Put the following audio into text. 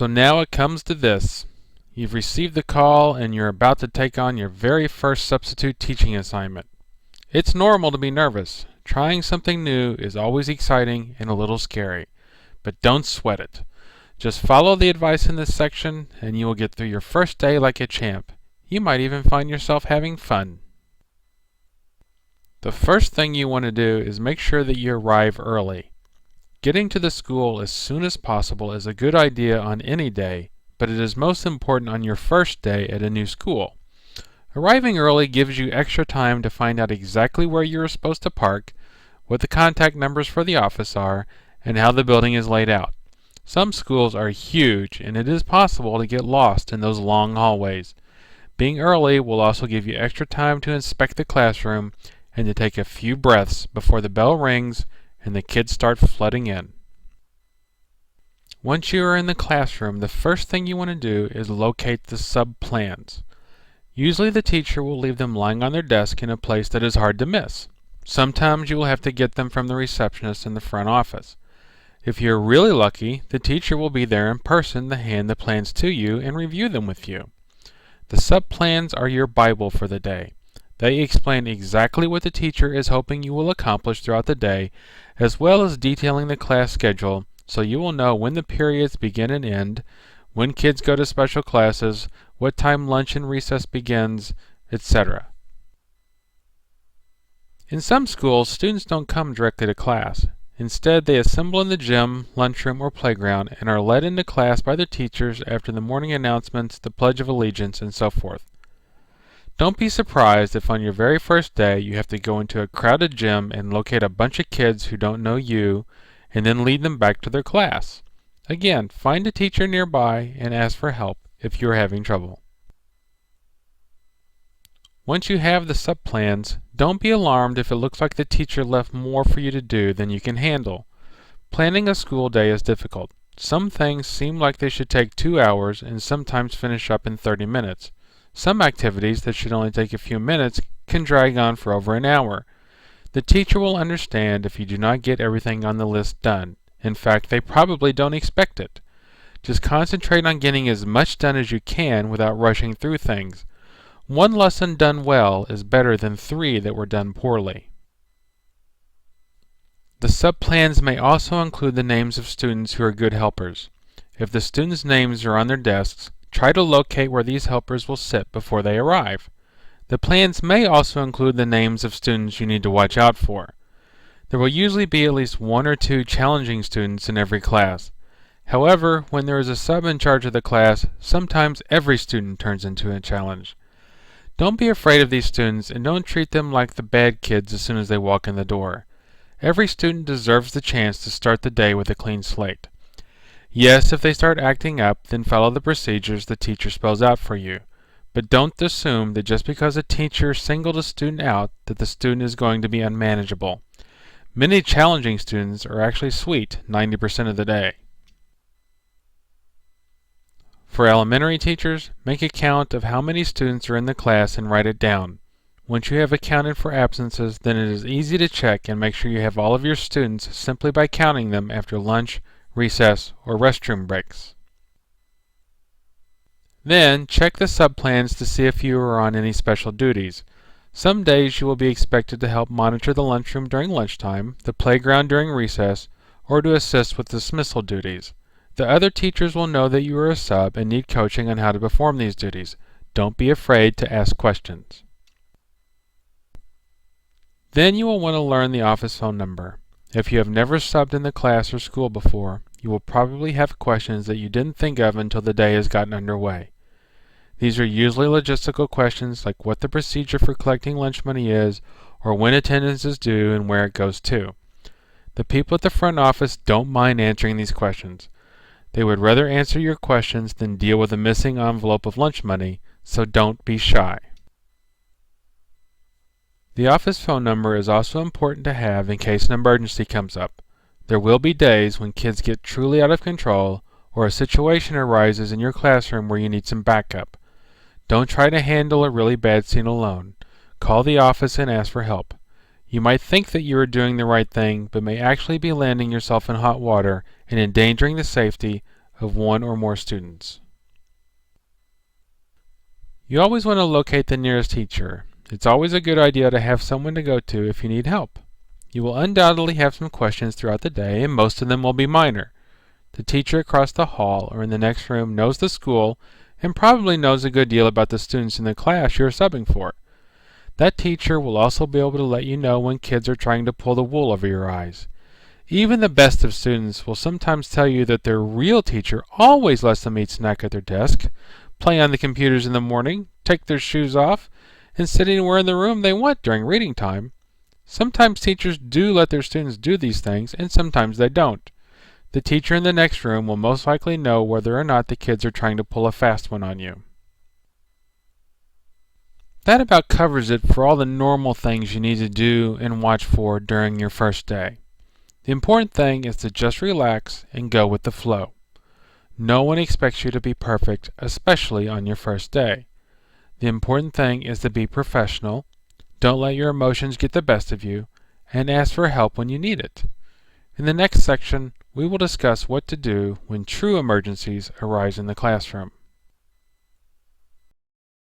So now it comes to this. You've received the call and you're about to take on your very first substitute teaching assignment. It's normal to be nervous. Trying something new is always exciting and a little scary, but don't sweat it. Just follow the advice in this section and you will get through your first day like a champ. You might even find yourself having fun. The first thing you want to do is make sure that you arrive early. Getting to the school as soon as possible is a good idea on any day, but it is most important on your first day at a new school. Arriving early gives you extra time to find out exactly where you are supposed to park, what the contact numbers for the office are, and how the building is laid out. Some schools are huge, and it is possible to get lost in those long hallways. Being early will also give you extra time to inspect the classroom and to take a few breaths before the bell rings and the kids start flooding in. Once you are in the classroom, the first thing you want to do is locate the sub-plans. Usually the teacher will leave them lying on their desk in a place that is hard to miss. Sometimes you will have to get them from the receptionist in the front office. If you're really lucky, the teacher will be there in person to hand the plans to you and review them with you. The sub-plans are your Bible for the day. They explain exactly what the teacher is hoping you will accomplish throughout the day, as well as detailing the class schedule, so you will know when the periods begin and end, when kids go to special classes, what time lunch and recess begins, etc. In some schools, students don't come directly to class. Instead, they assemble in the gym, lunchroom, or playground and are led into class by their teachers after the morning announcements, the Pledge of Allegiance, and so forth. Don't be surprised if on your very first day you have to go into a crowded gym and locate a bunch of kids who don't know you and then lead them back to their class. Again, find a teacher nearby and ask for help if you are having trouble. Once you have the sub-plans, don't be alarmed if it looks like the teacher left more for you to do than you can handle. Planning a school day is difficult. Some things seem like they should take 2 hours and sometimes finish up in 30 minutes. Some activities that should only take a few minutes can drag on for over an hour. The teacher will understand if you do not get everything on the list done. In fact, they probably don't expect it. Just concentrate on getting as much done as you can without rushing through things. One lesson done well is better than 3 that were done poorly. The sub-plans may also include the names of students who are good helpers. If the students' names are on their desks, try to locate where these helpers will sit before they arrive. The plans may also include the names of students you need to watch out for. There will usually be at least 1 or 2 challenging students in every class. However, when there is a sub in charge of the class, sometimes every student turns into a challenge. Don't be afraid of these students and don't treat them like the bad kids as soon as they walk in the door. Every student deserves the chance to start the day with a clean slate. Yes, if they start acting up, then follow the procedures the teacher spells out for you. But don't assume that just because a teacher singled a student out that the student is going to be unmanageable. Many challenging students are actually sweet 90% of the day. For elementary teachers, make a count of how many students are in the class and write it down. Once you have accounted for absences, then it is easy to check and make sure you have all of your students simply by counting them after lunch, recess, or restroom breaks. Then, check the sub-plans to see if you are on any special duties. Some days you will be expected to help monitor the lunchroom during lunchtime, the playground during recess, or to assist with dismissal duties. The other teachers will know that you are a sub and need coaching on how to perform these duties. Don't be afraid to ask questions. Then you will want to learn the office phone number. If you have never subbed in the class or school before, you will probably have questions that you didn't think of until the day has gotten underway. These are usually logistical questions like what the procedure for collecting lunch money is, or when attendance is due and where it goes to. The people at the front office don't mind answering these questions. They would rather answer your questions than deal with a missing envelope of lunch money, so don't be shy. The office phone number is also important to have in case an emergency comes up. There will be days when kids get truly out of control or a situation arises in your classroom where you need some backup. Don't try to handle a really bad scene alone. Call the office and ask for help. You might think that you are doing the right thing, but may actually be landing yourself in hot water and endangering the safety of one or more students. You always want to locate the nearest teacher. It's always a good idea to have someone to go to if you need help. You will undoubtedly have some questions throughout the day, and most of them will be minor. The teacher across the hall or in the next room knows the school and probably knows a good deal about the students in the class you are subbing for. That teacher will also be able to let you know when kids are trying to pull the wool over your eyes. Even the best of students will sometimes tell you that their real teacher always lets them eat snack at their desk, play on the computers in the morning, take their shoes off, and sit anywhere in the room they want during reading time. Sometimes teachers do let their students do these things, and sometimes they don't. The teacher in the next room will most likely know whether or not the kids are trying to pull a fast one on you. That about covers it for all the normal things you need to do and watch for during your first day. The important thing is to just relax and go with the flow. No one expects you to be perfect, especially on your first day. The important thing is to be professional, don't let your emotions get the best of you, and ask for help when you need it. In the next section, we will discuss what to do when true emergencies arise in the classroom.